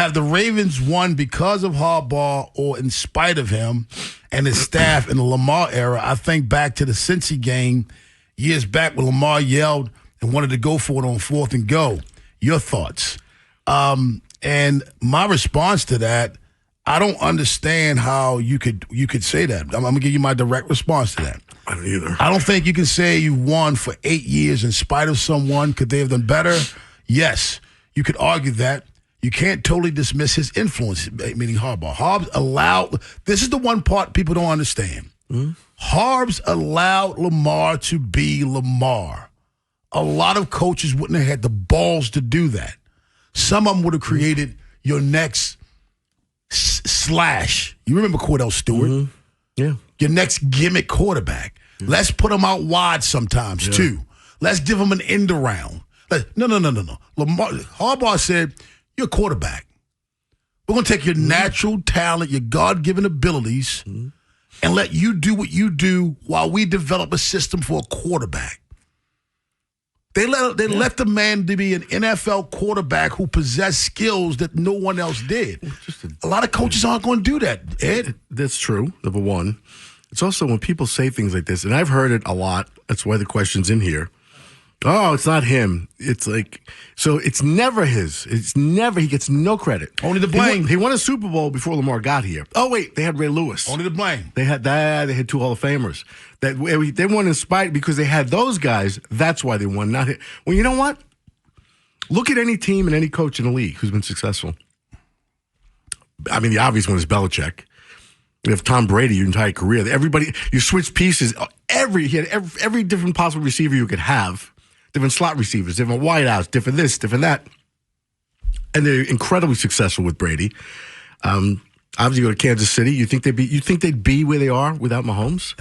have the Ravens won because of Harbaugh or in spite of him and his staff in the Lamar era? I think back to the Cincy game years back when Lamar yelled and wanted to go for it on 4th and go. Your thoughts? And my response to that, I don't understand how you could say that. I'm going to give you my direct response to that. I don't either. I don't think you can say you won for 8 years in spite of someone. Could they have done better? Yes. You could argue that. You can't totally dismiss his influence, meaning Harbaugh. Harb's allowed – this is the one part people don't understand. Mm-hmm. Harb's allowed Lamar to be Lamar. A lot of coaches wouldn't have had the balls to do that. Some of them would have created your next slash. You remember Cordell Stewart? Mm-hmm. Yeah. Your next gimmick quarterback. Yeah. Let's put him out wide sometimes, too. Let's give him an end around. No. Lamar, Harbaugh said, you're a quarterback. We're going to take your natural talent, your God-given abilities, and let you do what you do while we develop a system for a quarterback. They left the man to be an NFL quarterback who possessed skills that no one else did. A lot of coaches aren't going to do that, Ed. That's true, number one. It's also when people say things like this, and I've heard it a lot. That's why the question's in here. Oh, it's not him. It's like, so it's never his. It's never, he gets no credit. Only the blame. He won a Super Bowl before Lamar got here. Oh, wait, they had Ray Lewis. Only the blame. They had that. They had 2 Hall of Famers. They won in spite because they had those guys. That's why they won, not him. Well, you know what? Look at any team and any coach in the league who's been successful. I mean, the obvious one is Belichick. You have Tom Brady your entire career. Everybody, you switch pieces. He had every different possible receiver you could have. Different slot receivers, different wideouts, different this, different that. And they're incredibly successful with Brady. Obviously, you go to Kansas City. You think they'd be where they are without Mahomes?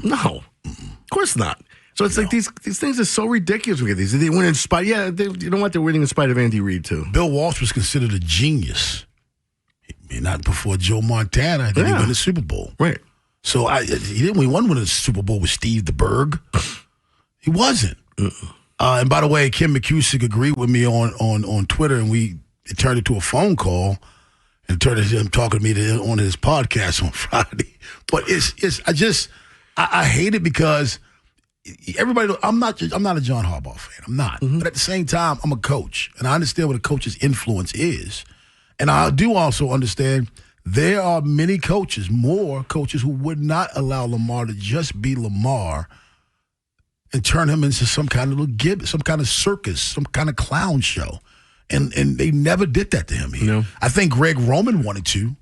No, of course not. So it's like these things are so ridiculous. We get these. They win in spite. Yeah, you know what? They're winning in spite of Andy Reid too. Bill Walsh was considered a genius. Not before Joe Montana. Did he win the Super Bowl? Right. So he didn't win the Super Bowl with Steve the Berg. He wasn't. And by the way, Kim McCusick agreed with me on Twitter, and it turned into a phone call, and turned into him talking to me on his podcast on Friday. But I hate it because everybody. I'm not a John Harbaugh fan. I'm not. Mm-hmm. But at the same time, I'm a coach, and I understand what a coach's influence is, and I do also understand there are many coaches, more coaches, who would not allow Lamar to just be Lamar and turn him into some kind of little gib, some kind of circus, some kind of clown show. And they never did that to him. No. I think Greg Roman wanted to.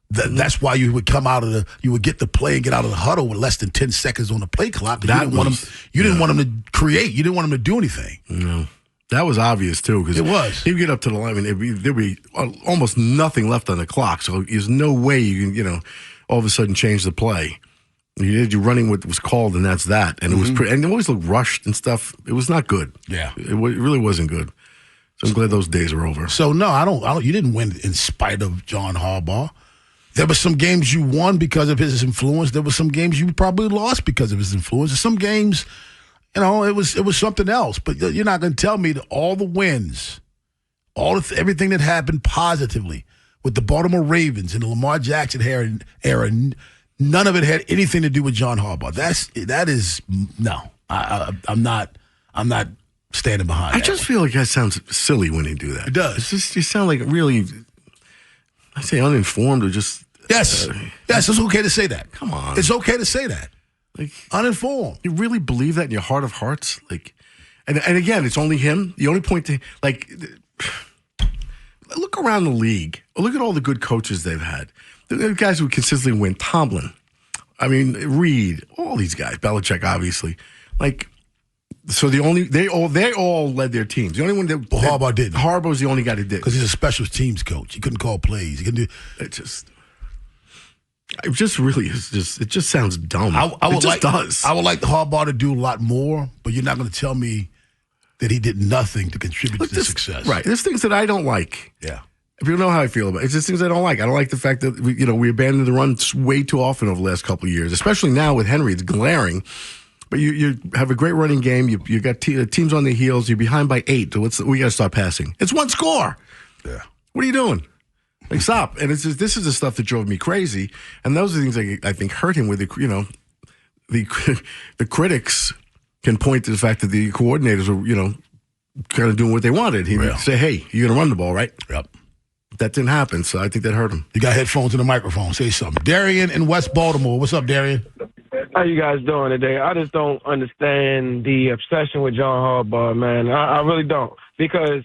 That's why you would come out of you would get the play and get out of the huddle with less than 10 seconds on the play clock. You didn't want him to create. You didn't want him to do anything. No. That was obvious, too. Because it was. He'd get up to the line, there'd be almost nothing left on the clock. So there's no way you can, all of a sudden change the play. You're running what was called, and that's that. And it was and it always looked rushed and stuff. It was not good. Yeah. It really wasn't good. So I'm glad those days are over. So, no, I don't. You didn't win in spite of John Harbaugh. There were some games you won because of his influence. There were some games you probably lost because of his influence. Some games, it was something else. But you're not going to tell me that all the wins, everything that happened positively with the Baltimore Ravens and the Lamar Jackson era, none of it had anything to do with John Harbaugh. That is no. I'm not standing behind. I just feel like that sounds silly when they do that. It does. It's just you sound like really, I say uninformed or just yes. It's okay to say that. Come on, it's okay to say that. Like uninformed. You really believe that in your heart of hearts? Like, and again, it's only him. The only point to look around the league. Look at all the good coaches they've had. The guys who consistently win. Tomlin, Reid, all these guys. Belichick, obviously. So they all led their teams. The only one that Harbaugh didn't. Harbaugh's the only guy that did because he's a special teams coach. He couldn't call plays. He couldn't do. It just sounds dumb. It just does. I would like Harbaugh to do a lot more, but you're not going to tell me that he did nothing to contribute to the success. Right. There's things that I don't like. Yeah. People know how I feel about it. It's just things I don't like. I don't like the fact that we abandoned the run way too often over the last couple of years, especially now with Henry. It's glaring. But you have a great running game. You got teams on their heels. You're behind by 8. So we got to start passing. It's one score. Yeah. What are you doing? Like, stop. And this is the stuff that drove me crazy. And those are the things I think hurt him with, the critics can point to the fact that the coordinators were, kind of doing what they wanted. He would say, hey, you're going to run the ball, right? Yep. That didn't happen, so I think that hurt him. You got headphones in the microphone. Say something. Darian in West Baltimore. What's up, Darian? How you guys doing today? I just don't understand the obsession with John Harbaugh, man. I really don't. Because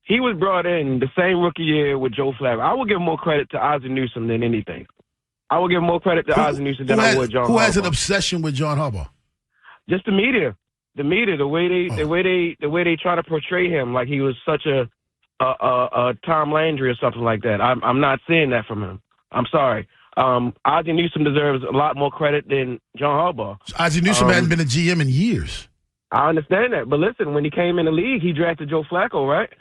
he was brought in the same rookie year with Joe Flacco. I would give more credit to Ozzie Newsome than anything. I would give more credit to Ozzie Newsome than I would John Harbaugh. Who has an obsession with John Harbaugh? Just the media. The media, the way they try to portray him like he was such a Tom Landry or something like that. I'm not seeing that from him. I'm sorry. Ozzie Newsome deserves a lot more credit than John Harbaugh. Ozzie Newsome hadn't been a GM in years. I understand that, but listen, when he came in the league, he drafted Joe Flacco, right?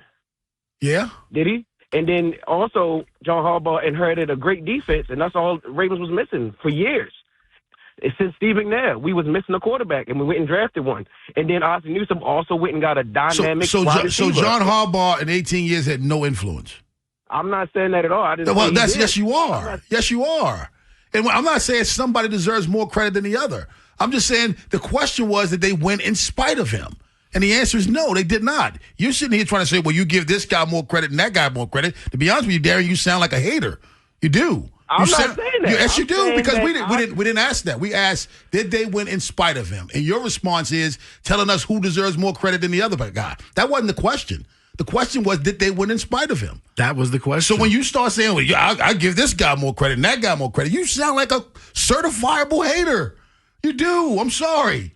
Yeah. Did he? And then also John Harbaugh inherited a great defense, and that's all Ravens was missing for years. Since Steve McNair, we was missing a quarterback, and we went and drafted one. And then Ozzie Newsome also went and got a dynamic wide receiver. So John Harbaugh in 18 years had no influence. I'm not saying that at all. Yes, you are. Yes, you are. And I'm not saying somebody deserves more credit than the other. I'm just saying the question was that they went in spite of him. And the answer is no, they did not. You're sitting here trying to say, well, you give this guy more credit and that guy more credit. To be honest with you, Darren, you sound like a hater. You do. I'm not saying that. Yes, you do, because we didn't ask that. We asked, did they win in spite of him? And your response is telling us who deserves more credit than the other guy. That wasn't the question. The question was, did they win in spite of him? That was the question. So when you start saying, well, I give this guy more credit and that guy more credit, you sound like a certifiable hater. You do. I'm sorry.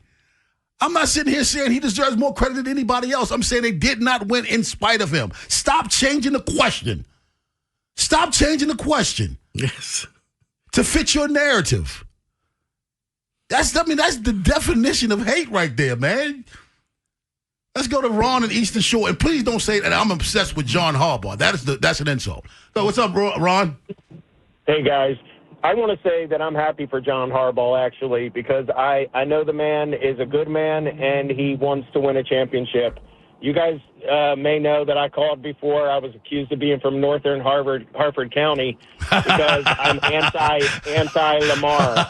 I'm not sitting here saying he deserves more credit than anybody else. I'm saying they did not win in spite of him. Stop changing the question. Stop changing the question. Yes. To fit your narrative. That's the definition of hate right there, man. Let's go to Ron in Eastern Shore. And please don't say that I'm obsessed with John Harbaugh. That's an insult. So what's up, Ron? Hey, guys. I want to say that I'm happy for John Harbaugh, actually, because I know the man is a good man and he wants to win a championship. You guys may know that I called before. I was accused of being from northern Harford County because I'm anti-Lamar.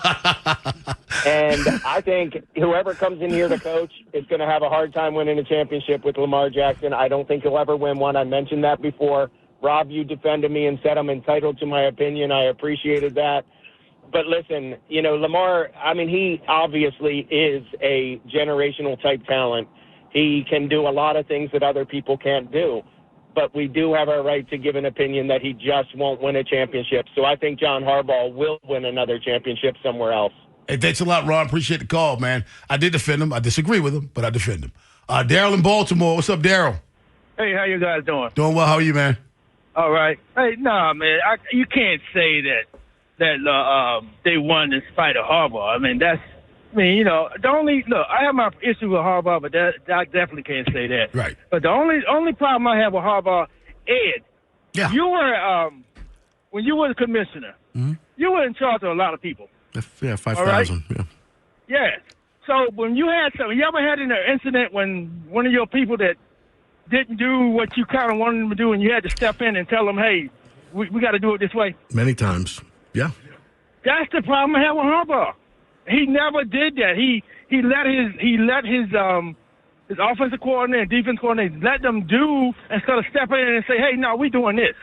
And I think whoever comes in here to coach is going to have a hard time winning a championship with Lamar Jackson. I don't think he'll ever win one. I mentioned that before. Rob, you defended me and said I'm entitled to my opinion. I appreciated that. But listen, Lamar, he obviously is a generational type talent. He can do a lot of things that other people can't do. But we do have our right to give an opinion that he just won't win a championship. So I think John Harbaugh will win another championship somewhere else. Hey, thanks a lot, Ron. Appreciate the call, man. I did defend him. I disagree with him, but I defend him. Daryl in Baltimore. What's up, Daryl? Hey, how you guys doing? Doing well. How are you, man? All right. Hey, nah, man. You can't say that they won in spite of Harbaugh. I have my issue with Harbaugh, but I definitely can't say that. Right. But the only problem I have with Harbaugh, Ed, you were when you were the commissioner, you were in charge of a lot of people. Yeah, 5,000. Right? Yeah. Yes. So when you ever had an incident when one of your people that didn't do what you kind of wanted them to do and you had to step in and tell them, hey, we got to do it this way? Many times. Yeah. That's the problem I have with Harbaugh. He never did that. He let his offensive coordinator and defense coordinator let them do instead of stepping in and say, hey, no, we're doing this.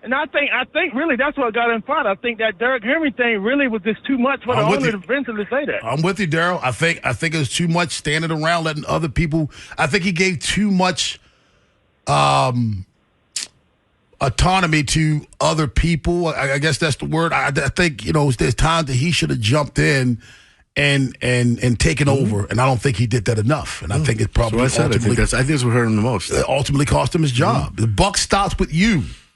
And I think really that's what got him fired. I think that Derrick Henry thing really was just too much for the owner to eventually say that. I'm with you, Daryl. I think it was too much standing around letting other people. I think he gave too much autonomy to other people. I guess that's the word. I think there's times that he should have jumped in and taken over, and I don't think he did that enough. And I think it probably I think that's what hurt him the most. Ultimately cost him his job. The buck stops with you.